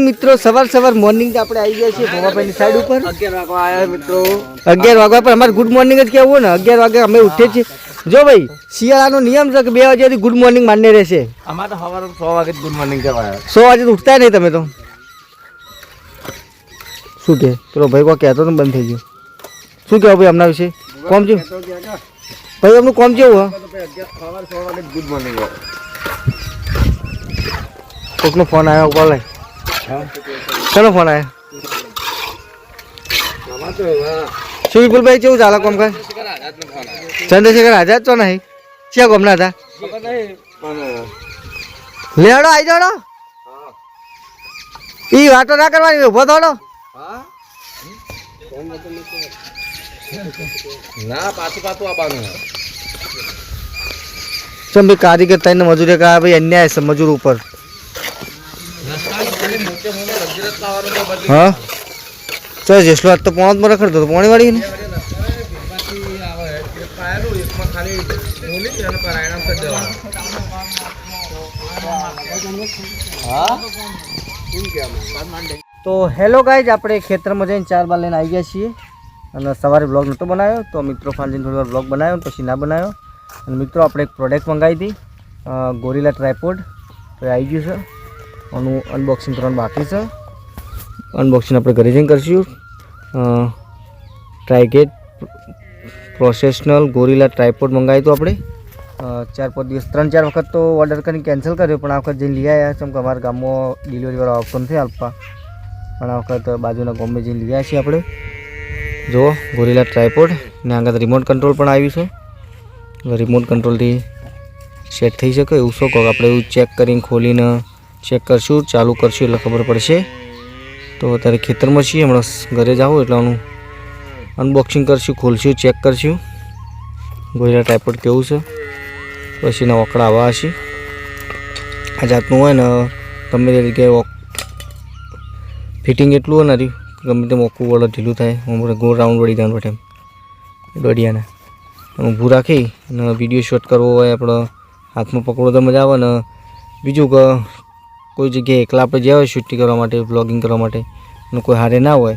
મિત્રો સવાર મોર્નિંગ આપણે આવી ગયા છીએ ભવાભાઈની સાઈડ ઉપર 11 વાગવા આવ્યા મિત્રો 11 વાગવા પર અમારે ગુડ મોર્નિંગ જ કહેવું ને 11 વાગે અમે ઉઠીએ છીએ જો ભાઈ શિયાળાનો નિયમ છે કે 2 વાગ્યાથી ગુડ મોર્નિંગ માનને રહેશે અમારે તો સવારે 6 વાગે ગુડ મોર્નિંગ કહેવાય 100 વાગે ઉઠતા નહીં તમે તો શું કે પેલો ભાઈ કોઈ કહેતો તો બંધ થઈ ગયો શું કહેવા ભાઈ હમણાં વિશે કોમ છે ભાઈ એમનું કોમ કેવું હા સવારે 6 વાગે ગુડ મોર્નિંગ કોકનો ફોન આવ્યો ઉપર લઈ ચલો ફોન આવ્યો શું વિપુલભાઈ કેવું ચાલે કોમ કર ચંદ્રશેખર આઝાદ તો નહીં ક્યાં કોમના હતા લેડો આવી જાડો એ વાતો ના કરવાની ઉભો થોડો ના પાછું આવવાનું ચમ ભાઈ કારીગર તઈને મજૂરી કા ભાઈ અન્યાય છે મજૂર ઉપર હા ચાલ જેસલો આજ તો પોણમાં રખડતો તો પોણી વાળી ને તો હેલો ગાઈઝ આપણે ખેતરમાં જઈને 4 બાર લઈને આવી ગયા છીએ અને સવારે બ્લોગ નહોતો બનાવ્યો તો મિત્રો ફાંજીને થોડી વાર બ્લોગ બનાવ્યો પછી ના બનાવ્યો અને મિત્રો આપણે એક પ્રોડક્ટ મંગાવી હતી ગોરિલા ટ્રાયપોડ તો આવી ગયું છે આનું અનબોક્સિંગ કરવાનું બાકી છે અનબોક્સિંગ આપણે ઘરે જઈને કરીશું ટ્રાયગેટ પ્રોફેશનલ ગોરિલા ટ્રાયપોડ મંગાવ્યું હતું આપણે 4-5 દિવસ 3-4 વખત તો ઓર્ડર કરીને કેન્સલ કર્યો પણ આ વખત જઈને લઈ આવ્યા કેમ કે અમારા ગામમાં ડિલિવરીવાળો આવતો નથી આપવા પણ આ વખત બાજુના ગામમાં જઈને લઈ આવ્યા છીએ આપણે જુઓ ગોરિલા ટ્રાયપોડ ને આગળ રિમોટ કંટ્રોલ પણ આવ્યું છે રિમોટ કંટ્રોલથી સેટ થઈ શકે એવું શું કહો આપણે એવું ચેક કરીને ખોલીને ચેક કરશું ચાલુ કરશું એટલે ખબર પડશે તો અત્યારે ખેતરમાં છીએ હમણાં ઘરે જાઉં એટલે આનું અનબોક્સિંગ કરશું ખોલશું ચેક કરશું ગોરિલા ટ્રાયપોડ કેવું છે પછી એના ઓકળા આવા હશે આ જાતનું હોય ને ગમે તે જગ્યાએ ફિટિંગ એટલું હોય ને ગમે તેમ ઓકું વળે ઢીલું થાય હું ગોળ રાઉન્ડ વળી જવાનું પડે એમ દોડિયાને ઊભું રાખી અને વિડીયો શૂટ કરવો હોય આપણે હાથમાં પકડવો તો મજા આવે ને બીજું કે કોઈ જગ્યાએ એકલા આપણે જ્યાં હોય શૂટિંગ કરવા માટે વ્લોગિંગ કરવા માટે અને કોઈ હારે ના હોય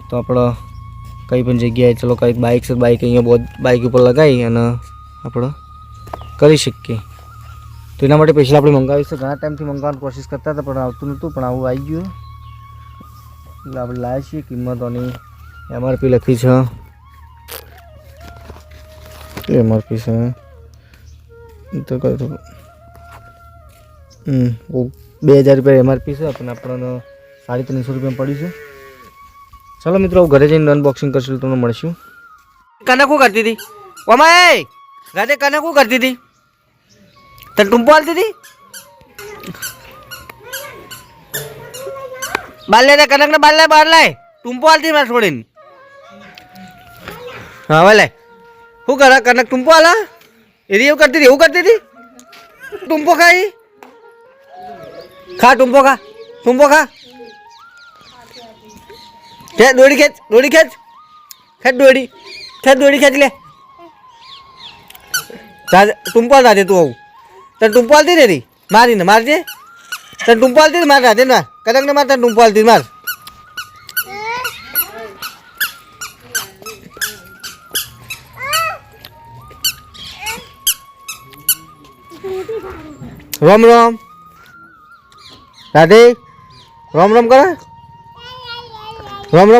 તો આપણે કઈ પણ જગ્યાએ ચલો કંઈક બાઇક છે બાઇક અહીંયા બાઇક ઉપર લગાવી અને આપણે કરી શકીએ તો એના માટે પૈસા આપણે મંગાવીશું ઘણા ટાઈમથી મંગાવવાની કોશિશ કરતા હતા પણ આવતું નહોતું પણ આવું આવી ગયું એટલે આપણે લાવીએ છીએ કિંમતોની એમઆરપી લખી છે એમઆરપી છે તો કહ્યું 2000 રૂપિયા એમઆરપી છે પણ આપણને 350 રૂપિયા પડી છે ચલો મિત્રો ઘરે જઈને અનબોક્સિંગ કરશું તમને મળશું કનક શું કરતી હતી ઓમાય રાતે કનક શું કરતી હતી તને ટૂંપો હાલતી હતી બાર લે કનક ને બહાર લાય ટૂંપો હાલતી મારે છોડીને હા હવે લે શું કરે કનક ટૂંપો હાલા એરી એવું કરતી હતી ટૂંપો ખાઈ ખા ટૂંપો ખા દોડી ખેંચ દોડી ખેંચ લે ટૂંપો રાધે તું આવું તને ટૂંપો હાલતી ને મારીને મારજે તને ટૂંપો હાલતી ને માર રાધે માર કનક ને માર તને ટૂંપો હાલતી માર રામ રાધે રામ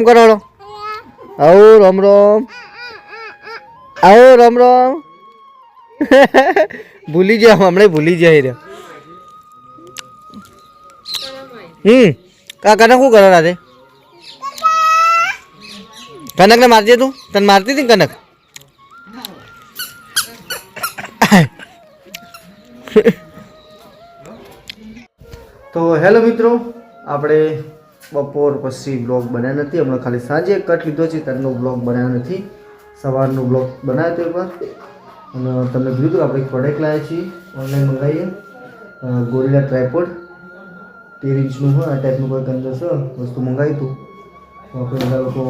કરો આવો રામ ભૂલી જાય હમણાં ભૂલી જાય રે કનક શું કરો રાધે કનક ને મારજે તું તને મારતી હતી કનક તો હેલો મિત્રો આપણે બપોર પછી બ્લોગ બનાવ્યો નથી હમણાં ખાલી સાંજે કટ લીધો છે ત્યારનો બ્લોગ બનાવ્યો નથી સવારનો બ્લોગ બનાવ્યો હતો એકવાર અને તમને કીધું હતું આપણે એક પ્રોડક્ટ લાવ્યા છીએ ઓનલાઈન મંગાવીએ ગોરિલા ટ્રાયપોડ 13 ઇંચનું હોય આ ટાઈપનું કોઈ અંદર છે વસ્તુ મંગાવી હતું તો આપણે બધા લોકો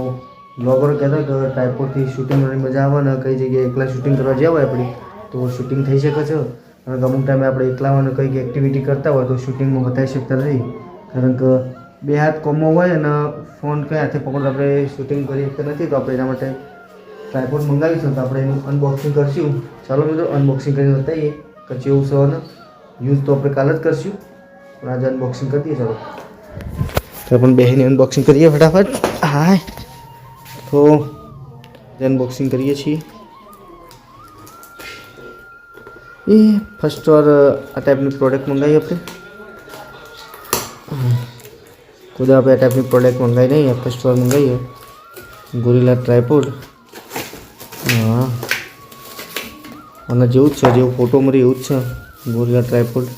બ્લોગરો કહેતા કે ટ્રાયપોડથી શૂટિંગ કરવાની મજા આવે ને કઈ જગ્યાએ એકલા શૂટિંગ કરવા જ્યાં હોય આપણી તો શૂટિંગ થઈ શકે છે અને અમુક ટાઈમે આપણે એકલા કંઈક એક્ટિવિટી કરતા હોય તો શૂટિંગમાં બતાવી શકતા નથી કારણ કે બે હાથ કોમો હોય અને ફોન કઈ હાથે પકડો આપણે શૂટિંગ કરી શકતા નથી, તો આપણે એના માટે ટ્રાયપોડ મંગાવીશું. તો આપણે એનું અનબોક્સિંગ કરીશું. ચાલો મિત્રો અનબોક્સિંગ કરીને બતાવીએ કે જેવું છે અને યુઝ તો આપણે કાલે જ કરીશું, પણ આજે અનબોક્સિંગ કરી દઈએ. ચાલો તો આપણે બેહીને અનબોક્સિંગ કરીએ ફટાફટ. હા તો અનબોક્સિંગ કરીએ છીએ. એ ફર્સ્ટ વાર આ ટાઈપની પ્રોડક્ટ મંગાવી આપણે. ખુદ આપણે આ ટાઈપની પ્રોડક્ટ મંગાવી નહીં, ફર્સ્ટ વાર મંગાવીએ ગોરિલા ટ્રાયપોડ. હા અને જેવું જ છે, જેવું ફોટો મળી એવું જ છે ગોરિલા ટ્રાયપોડ.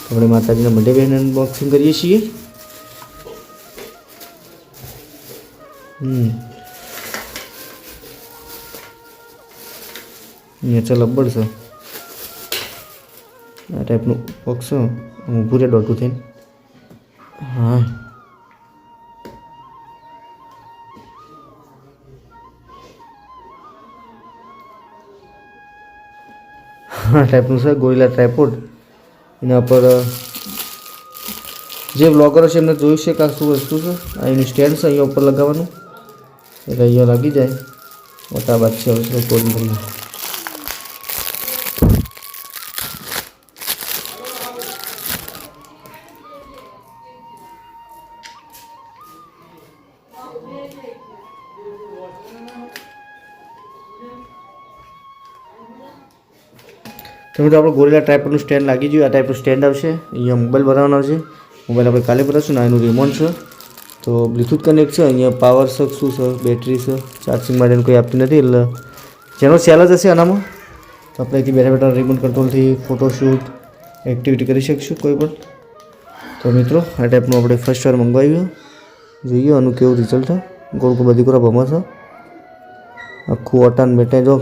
આપણે માતાજીના મંડે બેન અનબોક્સિંગ કરીએ છીએ. અહીંયા લબ્બડ છે, આ ટાઈપનું બોક્સ છે. ઊભું રહે દોઢું થઈને. હા આ ટાઈપનું છે ગોરિલા ટ્રાયપોડ. એના પર જે બ્લોગરો છે એમને જોયું છે કે આ શું વસ્તુ છે. આ એનું સ્ટેન્ડ છે, અહીંયા ઉપર લગાવવાનું એટલે અહીંયા લાગી જાય. મોટા બાદ છે હવે કોડિંગ કરી. તો મિત્રો આપણે ગોરિલા ટ્રાયપોડનું સ્ટેન્ડ લાગી ગયું. આ ટાઈપનું સ્ટેન્ડ આવશે. અહીંયા મોબાઈલ બનાવવાનો આવશે. મોબાઈલ આપણે કાલે બનાવશું ને. એનું રિમોટ છે, તો બ્લૂટૂથ કનેક્ટ છે. અહીંયા પાવર છે, શું છે, બેટરી છે, ચાર્જિંગ માટેનું કોઈ આપતી નથી, એટલે જેનો સેલ જ હશે આનામાં. તો આપણે અહીંથી બેઠા બેઠા રિમોટ કંટ્રોલથી ફોટોશૂટ એક્ટિવિટી કરી શકીશું કોઈ પણ. તો મિત્રો આ ટાઈપનું આપણે ફર્સ્ટ વાર મંગાવ્યું. જોઈએ આનું કેવું રિઝલ્ટ છે. ગોળ ગોળ બધી કોરા ભમા છે. આખું ઓટાન બેટા જો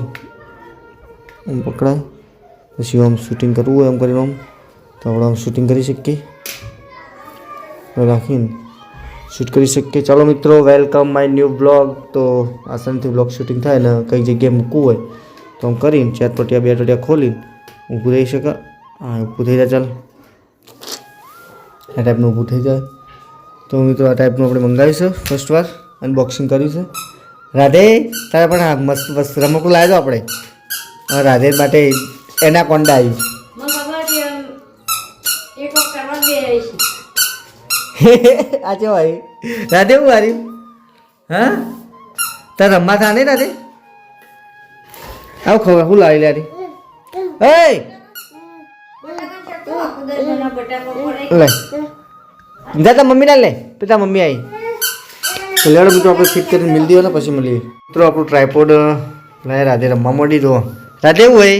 આમ પકડાય. પછી આમ શૂટિંગ કરવું હોય એમ કરીને આમ તો આપણે આમ શૂટિંગ કરી શકીએ, રાખીને શૂટ કરી શકીએ. ચાલો મિત્રો વેલકમ માય ન્યૂ બ્લોગ. તો આસાનથી બ્લોગ શૂટિંગ થાય ને કઈ જગ્યાએ મૂકવું હોય તો આમ કરીને ચાર ટોટિયા બે ટોટિયા ખોલીને ઊભું રહી શકે. હા ઊભું થઈ જાય. ચાલ આ ટાઈપનું ઊભું થઈ જાય. તો મિત્રો આ ટાઈપનું આપણે મંગાવીશું. ફર્સ્ટ વાર અનબોક્સિંગ કર્યું છે. રાધે તારે પણ હા મસ્ત મસ્ત રમકડું લાવ્યો આપણે. રાધે માટે એના કોંડા આવ્યું. આજે ભાઈ રાધે હું હાર્યું. હા તાર રમવા થા નહીં રાધે. આવું ખબર હું લાવી લે. લે જા મમ્મી ના લે પિતા મમ્મી આવી. તો લેડો મિત્રો આપણે ફિટ કરીને મિલ દો ને પછી મળીએ. મિત્રો આપણું ટ્રાયપોડ લાય રાધે રમવા માંડી. જો રાધે એવું હોય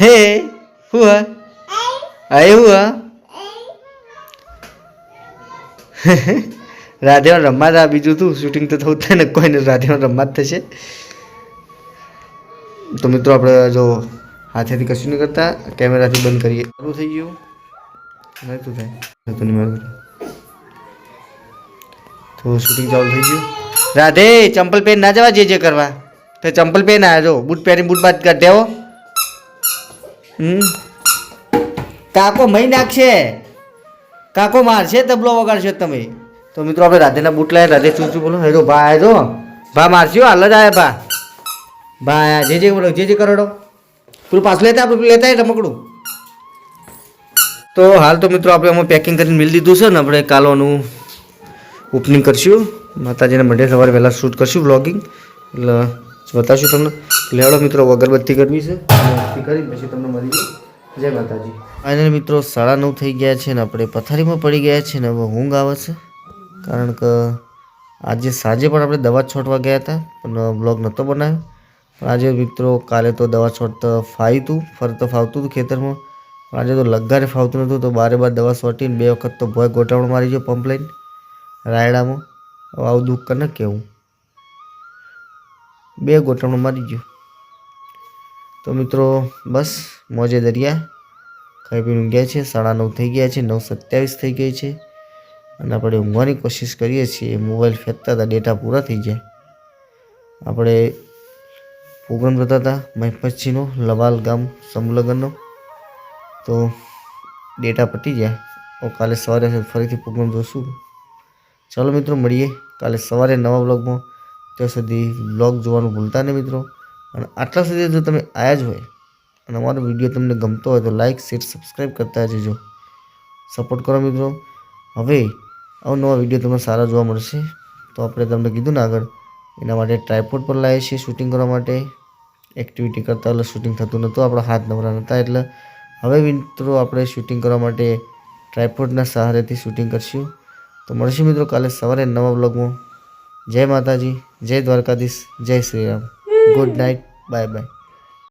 હે હું હા એવું હા રાધેમાં રમવા હતા. બીજું તું શૂટિંગ તો થવું થાય ને કોઈ ને રાધેમાં રમવા જ થશે. તો મિત્રો આપણે જો હાથેથી કશું નહીં કરતા, કેમેરાથી બંધ કરીએ. ચાલુ થઈ ગયું નહીં તું થાય તો નહીં. તો શૂટિંગ ચાલુ થઈ ગયું. રાધે ચંપલ પહેરી ના જવા જે કરવા. તો ચંપલ પહેરીને આવ્યા જો બૂટ પહેરીને બૂટ બાદ કાઢ દેવો. કાકો મહી નાખશે, કાકો મારશે, તબલો વગાડશે તમે. તો મિત્રો આપણે રાધેના બૂટ લાવ્યા. રાધે ચૂ ચૂ બોલો. હે જો ભા જો ભા મારશો હાલ જ આવ્યા. ભા આયા જે બોલો જે કરોડો પેલું પાછું લેતા આપણે લેતા રમકડું. તો હાલ તો મિત્રો આપણે આમાં પેકિંગ કરીને મિલ દીધું છે ને. આપણે કાલોનું ઓપનિંગ કરશું. માતાજીના મંડે સવારે વહેલા શૂટ કરશું વ્લોગિંગ, એટલે બતાવશું તમને. લેવડો મિત્રો અગરબત્તી કરવી છે, અગરબત્તી કરી પછી તમને મળી જાય. જય માતાજી. ફાઇનલી મિત્રો 9:30 થઈ ગયા છે ને આપણે પથારીમાં પડી ગયા છે ને હવે ઊંઘ આવે છે. કારણ કે આજે સાંજે પણ આપણે દવા છોડવા ગયા હતા પણ બ્લોગ નહોતો બનાવ્યો. પણ આજે મિત્રો કાલે તો દવા છોડતા ફરતો ફાવતું હતું ખેતરમાં. પણ આજે તો લગારે ફાવતું નહોતું, તો બારે બાર દવા છોટીને 2 વખત તો ભોય ગોટાવણ મારી ગયો પંપ લઈને રાયડામાં. હવે આવું દુઃખ કરે ને કેવું, 2 ગોટાવણ મારી ગયો. તો મિત્રો બસ મોજે દરિયા ખાઈ પીને ઊંઘ્યા છે. 9:30 થઈ ગયા છે, 9:27 થઈ ગઈ છે અને આપણે ઊંઘવાની કોશિશ કરીએ છીએ. મોબાઈલ ફેંકતા હતા, ડેટા પૂરા થઈ જાય. આપણે પ્રોગ્રામ કરતા હતા મહેપતજીનો લવાલ ગામ સમલગ્નનો, તો ડેટા પતી જાય કાલે સવારે ફરીથી પ્રોગ્રામ જોશું. ચાલો મિત્રો, મળીએ કાલે સવારે નવા વ્લોગમાં. ત્યાં સુધી વ્લોગ જોવાનું ભૂલતા નહીં મિત્રો. અને આટલા સુધી જો તમે આવ્યા જ હોય અને અમારો વિડીયો તમને ગમતો હોય તો લાઇક, શેર, સબસ્ક્રાઈબ કરતા જજો. સપોર્ટ કરો મિત્રો. હવે અવનવા વિડીયો તમને સારા જોવા મળશે. તો આપણે તમને કીધું ને આગળ, એના માટે ટ્રાયપોડ પર લાવીએ છીએ શૂટિંગ કરવા માટે. એક્ટિવિટી કરતા એટલે શૂટિંગ થતું નહોતું, આપણા હાથ નવરા નહોતા. એટલે હવે મિત્રો આપણે શૂટિંગ કરવા માટે ટ્રાયપોડના સહારેથી શૂટિંગ કરશું. તો મળશું મિત્રો કાલે સવારે નવા વ્લોગમાં. જય માતાજી, જય દ્વારકાધીશ, જય Shri Ram. Good night, bye bye.